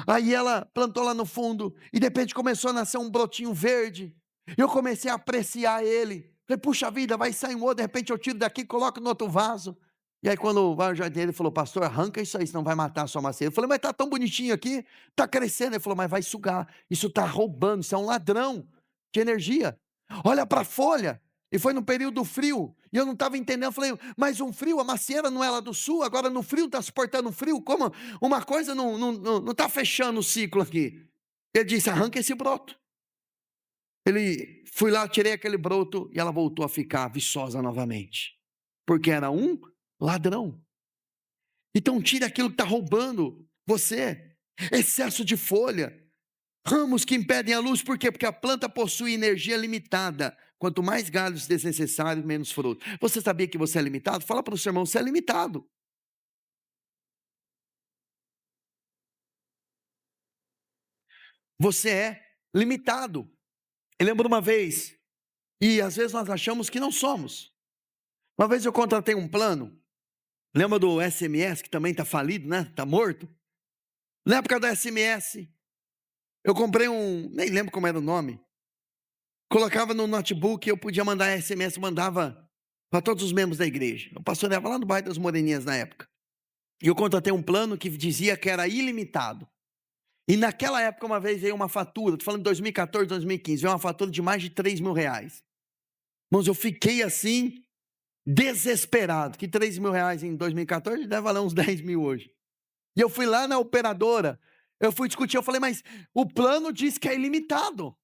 Aí ela plantou lá no fundo, e de repente começou a nascer um brotinho verde. Eu comecei a apreciar ele. Falei, puxa vida, vai sair um outro, de repente eu tiro daqui e coloco no outro vaso. E aí quando vai o jardineiro, ele falou, pastor, arranca isso aí, senão vai matar a sua macieira. Eu falei, mas tá tão bonitinho aqui, tá crescendo. Ele falou, mas vai sugar, isso tá roubando, isso é um ladrão de energia. Olha para a folha. E foi no período frio, e eu não estava entendendo. Eu falei, mas um frio, a macieira não é lá do sul, agora no frio está suportando frio, como uma coisa não está fechando o ciclo aqui. Ele disse, arranca esse broto. Fui lá, tirei aquele broto, e ela voltou a ficar viçosa novamente, porque era um ladrão. Então tire aquilo que está roubando você, excesso de folha, ramos que impedem a luz. Por quê? Porque a planta possui energia limitada. Quanto mais galhos desnecessários, menos fruto. Você sabia que você é limitado? Fala para o seu irmão, você é limitado. Você é limitado. Eu lembro uma vez, e às vezes nós achamos que não somos. Uma vez eu contratei um plano. Lembra do SMS, que também está falido, né? Está morto. Na época do SMS, eu comprei nem lembro como era o nome. Colocava no notebook, eu podia mandar SMS, mandava para todos os membros da igreja. Eu pastoreava lá no bairro das Moreninhas na época. E eu contratei um plano que dizia que era ilimitado. E naquela época, uma vez veio uma fatura, estou falando de 2014, 2015, veio uma fatura de mais de R$3.000. Irmãos, eu fiquei assim, desesperado, que R$3.000 em 2014 deve valer uns 10 mil hoje. E eu fui lá na operadora, eu fui discutir, eu falei, mas o plano diz que é ilimitado.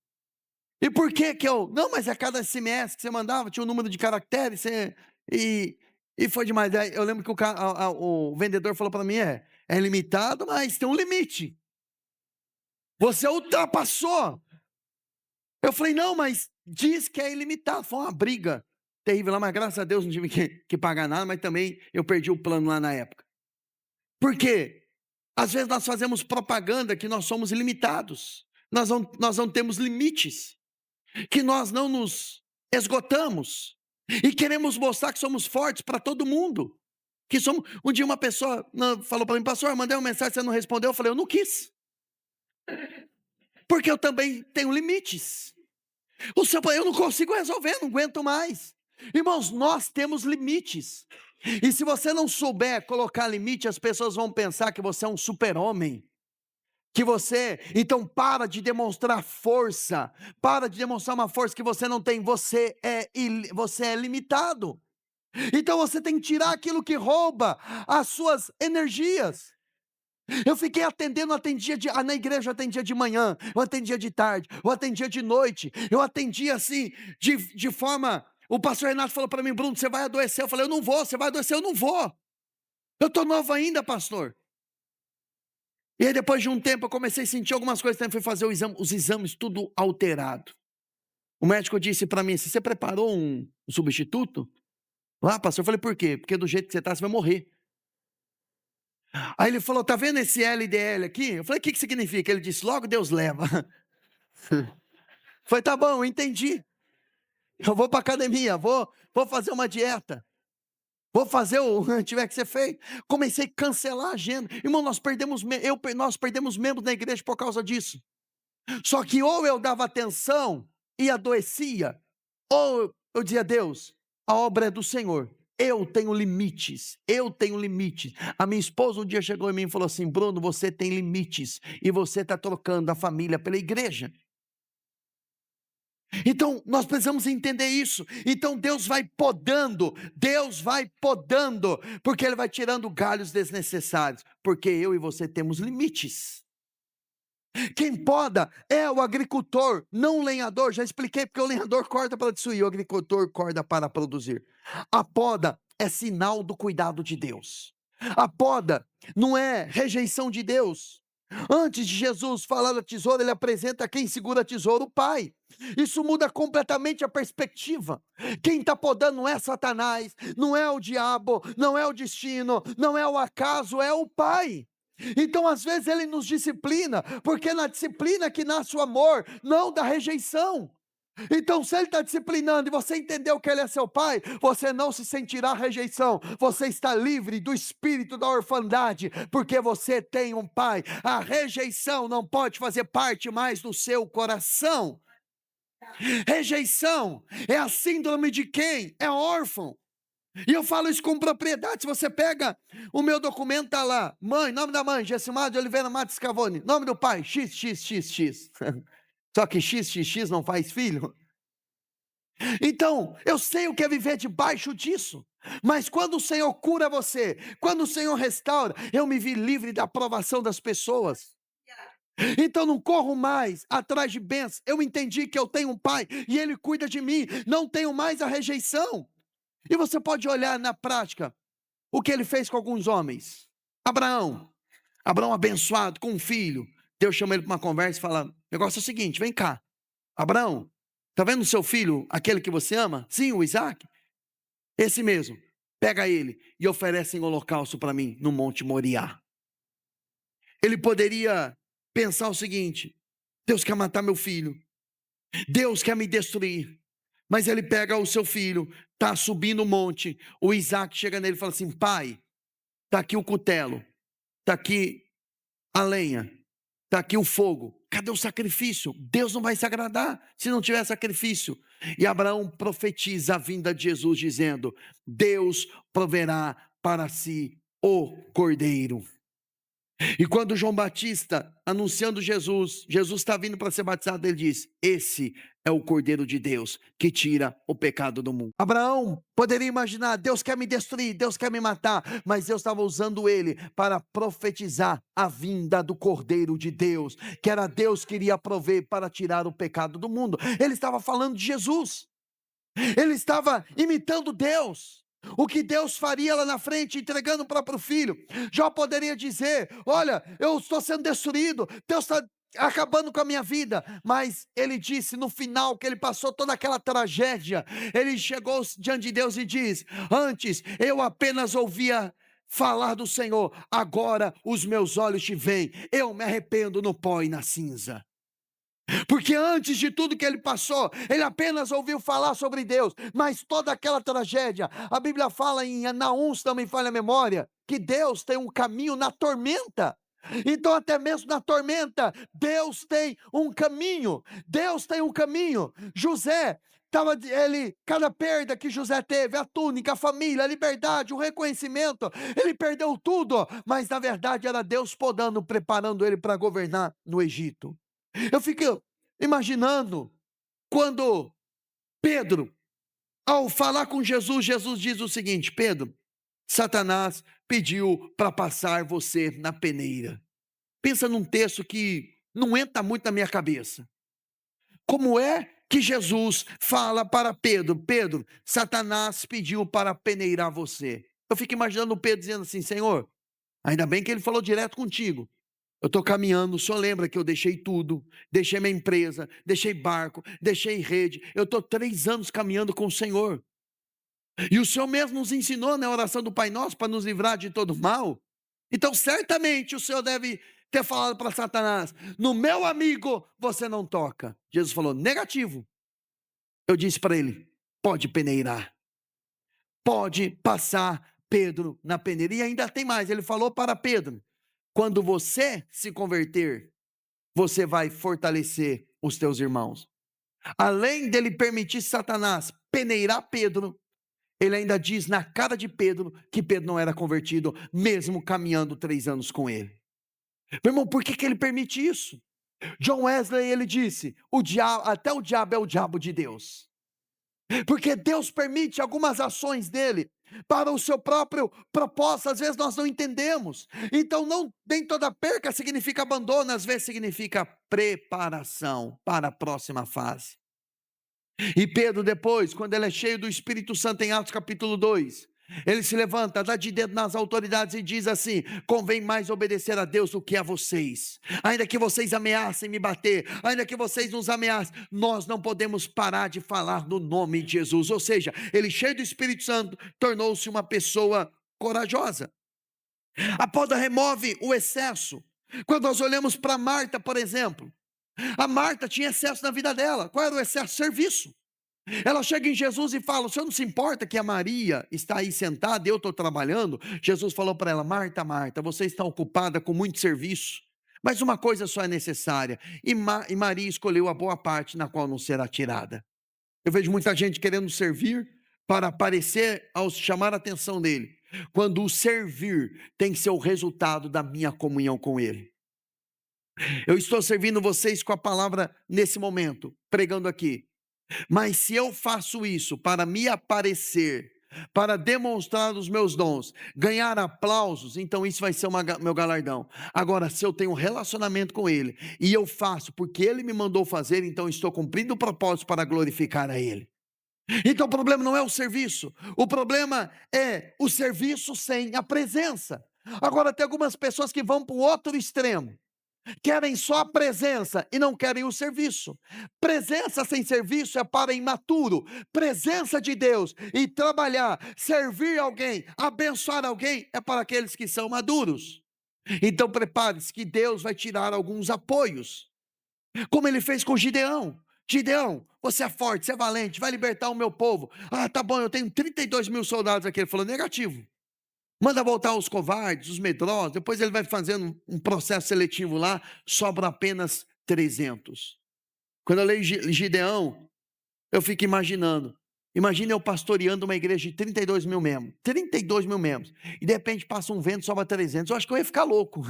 E por que não, mas a cada SMS que você mandava, tinha um número de caracteres, e foi demais. Aí eu lembro que o vendedor falou para mim, é limitado, mas tem um limite. Você ultrapassou. Eu falei, não, mas diz que é ilimitado. Foi uma briga terrível lá, mas graças a Deus não tive que pagar nada, mas também eu perdi o plano lá na época. Por quê? Às vezes nós fazemos propaganda que nós somos ilimitados. Nós não temos limites. Que nós não nos esgotamos. E queremos mostrar que somos fortes para todo mundo. Um dia uma pessoa falou para mim, pastor, eu mandei uma mensagem, você não respondeu. Eu falei, eu não quis. Porque eu também tenho limites. Eu não consigo resolver, não aguento mais. Irmãos, nós temos limites. E se você não souber colocar limite, as pessoas vão pensar que você é um super-homem. Então para de demonstrar força. Para de demonstrar uma força que você não tem. Você é limitado. Então você tem que tirar aquilo que rouba as suas energias. Eu fiquei atendendo, na igreja eu atendia de manhã, eu atendia de tarde, eu atendia de noite, eu atendia assim, de forma, o pastor Renato falou para mim, Bruno, você vai adoecer. Eu falei, eu não vou. Você vai adoecer? Eu não vou. Eu estou novo ainda, pastor. E aí depois de um tempo eu comecei a sentir algumas coisas, também fui fazer os exames tudo alterado. O médico disse para mim: "Você preparou um substituto?" Lá, pastor, eu falei: "Por quê?" "Porque do jeito que você está, você vai morrer." Aí ele falou: "Tá vendo esse LDL aqui?" Eu falei: "O que que significa?" Ele disse: "Logo Deus leva." Falei: "Tá bom, eu entendi. Eu vou para academia, vou fazer uma dieta, vou fazer o que tiver que ser feito." Comecei a cancelar a agenda. Irmão, nós perdemos membros da igreja por causa disso. Só que ou eu dava atenção e adoecia, ou eu dizia: "Deus, a obra é do Senhor. Eu tenho limites, eu tenho limites." A minha esposa um dia chegou em mim e falou assim: "Bruno, você tem limites e você está trocando a família pela igreja." Então, nós precisamos entender isso. Então, Deus vai podando, porque Ele vai tirando galhos desnecessários, porque eu e você temos limites. Quem poda é o agricultor, não o lenhador. Já expliquei, porque o lenhador corta para destruir, o agricultor corta para produzir. A poda é sinal do cuidado de Deus. A poda não é rejeição de Deus. Antes de Jesus falar da tesoura, ele apresenta quem segura a tesoura, o Pai. Isso muda completamente a perspectiva. Quem está podando não é Satanás, não é o diabo, não é o destino, não é o acaso, é o Pai. Então, às vezes, Ele nos disciplina, porque na disciplina que nasce o amor, não da rejeição. Então, se Ele está disciplinando e você entendeu que Ele é seu Pai, você não se sentirá rejeição, você está livre do espírito da orfandade, porque você tem um Pai. A rejeição não pode fazer parte mais do seu coração. Rejeição é a síndrome de quem é órfão. E eu falo isso com propriedade. Se você pega o meu documento, está lá: mãe, nome da mãe, Gessimar de Oliveira Matos Scavone. Nome do pai, XXXX. Só que XXX não faz filho. Então, eu sei o que é viver debaixo disso. Mas quando o Senhor cura você, quando o Senhor restaura, eu me vi livre da aprovação das pessoas. Então não corro mais atrás de bênçãos. Eu entendi que eu tenho um pai e ele cuida de mim. Não tenho mais a rejeição. E você pode olhar na prática o que ele fez com alguns homens. Abraão abençoado com um filho. Deus chama ele para uma conversa e fala: o negócio é o seguinte, vem cá, Abraão, está vendo o seu filho, aquele que você ama? Sim, o Isaac. Esse mesmo. Pega ele e oferece em holocausto para mim no Monte Moriá. Ele poderia pensar o seguinte: Deus quer matar meu filho, Deus quer me destruir. Mas ele pega o seu filho, está subindo o monte, o Isaac chega nele e fala assim: pai, está aqui o cutelo, está aqui a lenha, está aqui o fogo. Cadê o sacrifício? Deus não vai se agradar se não tiver sacrifício. E Abraão profetiza a vinda de Jesus, dizendo: Deus proverá para si o cordeiro. E quando João Batista, anunciando Jesus está vindo para ser batizado, ele diz: esse é o Cordeiro de Deus, que tira o pecado do mundo. Abraão poderia imaginar: Deus quer me destruir, Deus quer me matar, mas Deus estava usando ele para profetizar a vinda do Cordeiro de Deus, que era Deus que iria prover para tirar o pecado do mundo. Ele estava falando de Jesus, ele estava imitando Deus. O que Deus faria lá na frente, entregando o próprio filho. Jó poderia dizer: olha, eu estou sendo destruído, Deus está acabando com a minha vida. Mas ele disse no final, que ele passou toda aquela tragédia, ele chegou diante de Deus e diz: antes eu apenas ouvia falar do Senhor, agora os meus olhos te veem, eu me arrependo no pó e na cinza. Porque antes de tudo que ele passou, ele apenas ouviu falar sobre Deus, mas toda aquela tragédia, a Bíblia fala em Naum, se não me falha a memória, que Deus tem um caminho na tormenta. Então até mesmo na tormenta, Deus tem um caminho, Deus tem um caminho. José, cada perda que José teve, a túnica, a família, a liberdade, o reconhecimento, ele perdeu tudo, mas na verdade era Deus podando, preparando ele para governar no Egito. Eu fico imaginando quando Pedro, ao falar com Jesus, Jesus diz o seguinte: Pedro, Satanás pediu para passar você na peneira. Pensa num texto que não entra muito na minha cabeça. Como é que Jesus fala para Pedro: Pedro, Satanás pediu para peneirar você? Eu fico imaginando Pedro dizendo assim: Senhor, ainda bem que ele falou direto contigo, Eu estou caminhando, o senhor lembra que eu deixei tudo, deixei minha empresa, deixei barco, deixei rede, eu estou 3 anos caminhando com o Senhor, e o Senhor mesmo nos ensinou na oração do Pai Nosso para nos livrar de todo mal. Então certamente o Senhor deve ter falado para Satanás: no meu amigo você não toca. Jesus falou: negativo. Eu disse para ele: pode peneirar, pode passar Pedro na peneira. E ainda tem mais, ele falou para Pedro: quando você se converter, você vai fortalecer os teus irmãos. Além dele permitir Satanás peneirar Pedro, ele ainda diz na cara de Pedro que Pedro não era convertido, mesmo caminhando 3 anos com ele. Meu irmão, por que ele permite isso? John Wesley, ele disse: até o diabo é o diabo de Deus. Porque Deus permite algumas ações dele para o seu próprio propósito. Às vezes nós não entendemos. Então nem toda perca significa abandono, às vezes significa preparação para a próxima fase. E Pedro depois, quando ele é cheio do Espírito Santo em Atos capítulo 2, ele se levanta, dá de dedo nas autoridades e diz assim: convém mais obedecer a Deus do que a vocês. Ainda que vocês ameacem me bater, ainda que vocês nos ameacem, nós não podemos parar de falar no nome de Jesus. Ou seja, ele cheio do Espírito Santo, tornou-se uma pessoa corajosa. A poda remove o excesso. Quando nós olhamos para Marta, por exemplo, a Marta tinha excesso na vida dela. Qual era o excesso? Serviço. Ela chega em Jesus e fala: o senhor não se importa que a Maria está aí sentada e eu estou trabalhando? Jesus falou para ela: Marta, Marta, você está ocupada com muito serviço, mas uma coisa só é necessária, e Maria escolheu a boa parte, na qual não será tirada. Eu vejo muita gente querendo servir para aparecer, ao chamar a atenção dele, quando o servir tem que ser o resultado da minha comunhão com ele. Eu estou servindo vocês com a palavra nesse momento, pregando aqui. Mas se eu faço isso para me aparecer, para demonstrar os meus dons, ganhar aplausos, então isso vai ser meu galardão. Agora, se eu tenho um relacionamento com Ele, e eu faço porque Ele me mandou fazer, então estou cumprindo o propósito para glorificar a Ele. Então o problema não é o serviço, o problema é o serviço sem a presença. Agora tem algumas pessoas que vão para o outro extremo. Querem só a presença e não querem o serviço. Presença sem serviço é para imaturo. Presença de Deus e trabalhar, servir alguém, abençoar alguém é para aqueles que são maduros. Então prepare-se que Deus vai tirar alguns apoios, como ele fez com Gideão. Gideão, você é forte, você é valente, vai libertar o meu povo. Ah, tá bom, eu tenho 32 mil soldados aqui. Ele falou: negativo. Manda voltar os covardes, os medrosos. Depois ele vai fazendo um processo seletivo lá, sobram apenas 300. Quando eu leio Gideão, eu fico imaginando. Imagina eu pastoreando uma igreja de 32 mil membros. 32 mil membros. E de repente passa um vento, sobra 300. Eu acho que eu ia ficar louco.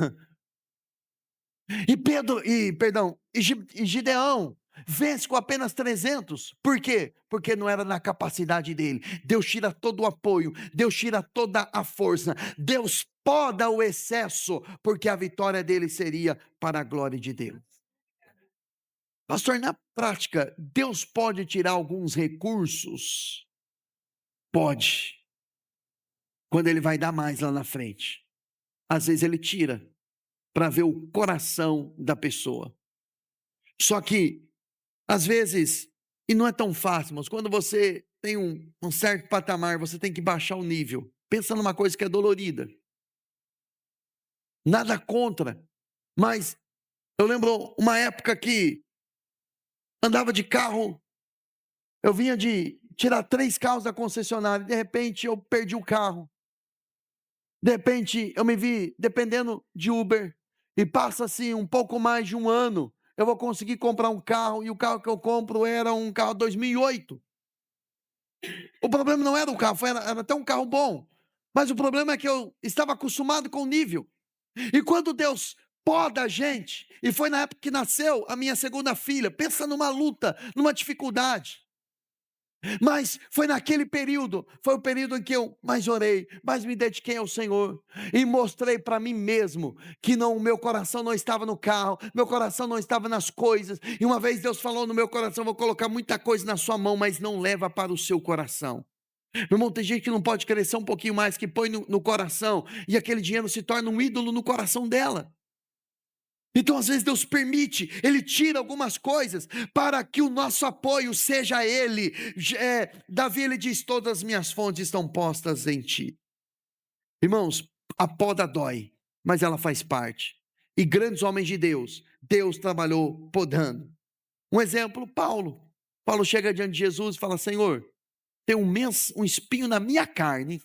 E Gideão vence com apenas 300. Por quê? Porque não era na capacidade dele. Deus tira todo o apoio, Deus tira toda a força, Deus poda o excesso, porque a vitória dele seria para a glória de Deus. Pastor, na prática, Deus pode tirar alguns recursos? Pode. Quando ele vai dar mais lá na frente. Às vezes ele tira para ver o coração da pessoa. Só que às vezes, e não é tão fácil, mas quando você tem um certo patamar, você tem que baixar o nível. Pensa numa coisa que é dolorida. Nada contra, mas eu lembro uma época que andava de carro, eu vinha de tirar 3 carros da concessionária, de repente eu perdi o carro. De repente eu me vi dependendo de Uber, e passa assim um pouco mais de um ano, eu vou conseguir comprar um carro, e o carro que eu compro era um carro 2008. O problema não era o carro, era até um carro bom, mas o problema é que eu estava acostumado com o nível. E quando Deus poda a gente, e foi na época que nasceu a minha segunda filha, pensa numa luta, numa dificuldade. Mas foi naquele período, foi o período em que eu mais orei, mais me dediquei ao Senhor, e mostrei para mim mesmo, que não, meu coração não estava no carro, meu coração não estava nas coisas, e uma vez Deus falou no meu coração: vou colocar muita coisa na sua mão, mas não leva para o seu coração. Meu irmão, tem gente que não pode crescer um pouquinho mais, que põe no coração, e aquele dinheiro se torna um ídolo no coração dela. Então, às vezes, Deus permite, Ele tira algumas coisas para que o nosso apoio seja Ele. Davi, ele diz: todas as minhas fontes estão postas em Ti. Irmãos, a poda dói, mas ela faz parte. E grandes homens de Deus, Deus trabalhou podando. Um exemplo, Paulo. Paulo chega diante de Jesus e fala: Senhor, tem um espinho na minha carne,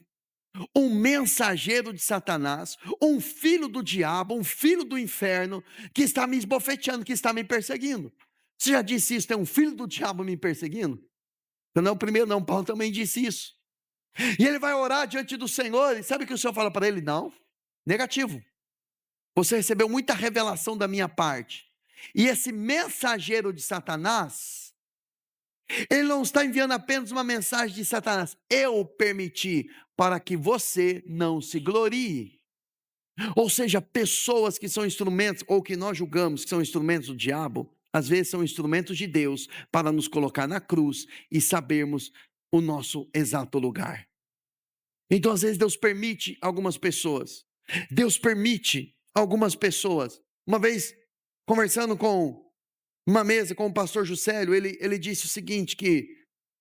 um mensageiro de Satanás, um filho do diabo, um filho do inferno, que está me esbofeteando, que está me perseguindo. Você já disse isso? Tem um filho do diabo me perseguindo? Então, não é o primeiro, não. Paulo também disse isso. E ele vai orar diante do Senhor, e sabe o que o Senhor fala para ele? Não, negativo. Você recebeu muita revelação da minha parte. E esse mensageiro de Satanás, ele não está enviando apenas uma mensagem de Satanás. Eu permiti para que você não se glorie. Ou seja, pessoas que são instrumentos, ou que nós julgamos que são instrumentos do diabo, às vezes são instrumentos de Deus para nos colocar na cruz e sabermos o nosso exato lugar. Então, às vezes, Deus permite algumas pessoas. Deus permite algumas pessoas. Uma vez, conversando com uma mesa com o pastor Juscelio, ele disse o seguinte, que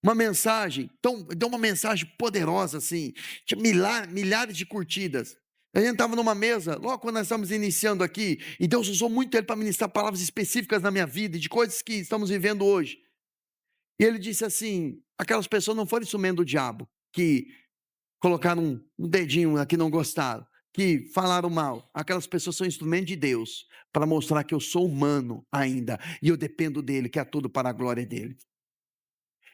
uma mensagem, deu uma mensagem poderosa assim, tinha milhares de curtidas. A gente estava numa mesa, logo quando nós estamos iniciando aqui, e Deus usou muito ele para ministrar palavras específicas na minha vida, e de coisas que estamos vivendo hoje. E ele disse assim, aquelas pessoas não foram instrumento do diabo, que colocaram um dedinho aqui, não gostaram, que falaram mal. Aquelas pessoas são instrumento de Deus para mostrar que eu sou humano ainda e eu dependo dele, que é tudo para a glória dele.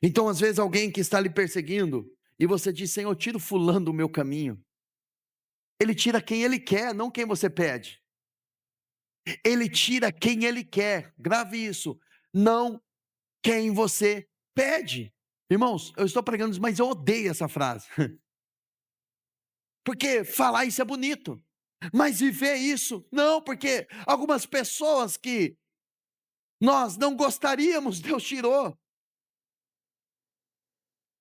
Então, às vezes, alguém que está lhe perseguindo e você diz: Senhor, tira o fulano do meu caminho. Ele tira quem ele quer, não quem você pede. Ele tira quem ele quer. Grave isso. Não quem você pede. Irmãos, eu estou pregando isso, mas eu odeio essa frase. Porque falar isso é bonito, mas viver isso, não, porque algumas pessoas que nós não gostaríamos, Deus tirou.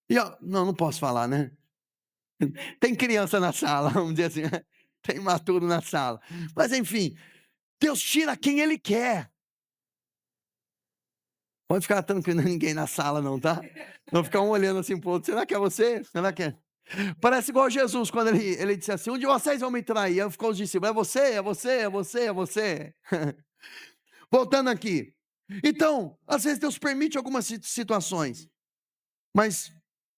E não posso falar, né? Tem criança na sala, vamos dizer assim, tem maturo na sala. Mas enfim, Deus tira quem Ele quer. Pode ficar tranquilo, não é ninguém na sala não, tá? Não ficar um olhando assim pro outro, será que é você? Será que é? Parece igual Jesus, quando ele disse assim: um de vocês vão me trair. Aí ficou os discípulos: é você, é você, é você, é você. Voltando aqui. Então, às vezes Deus permite algumas situações, mas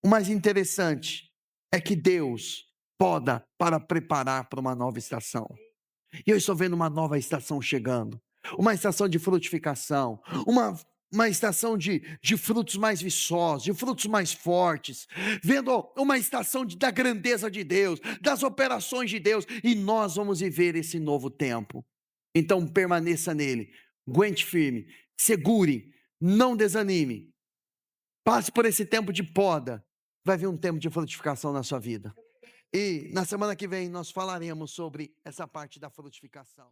o mais interessante é que Deus poda para preparar para uma nova estação. E eu estou vendo uma nova estação chegando, uma estação de frutificação, uma estação de frutos mais viçosos, de frutos mais fortes, vendo uma estação da grandeza de Deus, das operações de Deus, e nós vamos viver esse novo tempo. Então permaneça nele, aguente firme, segure, não desanime, passe por esse tempo de poda, vai vir um tempo de frutificação na sua vida. E na semana que vem nós falaremos sobre essa parte da frutificação.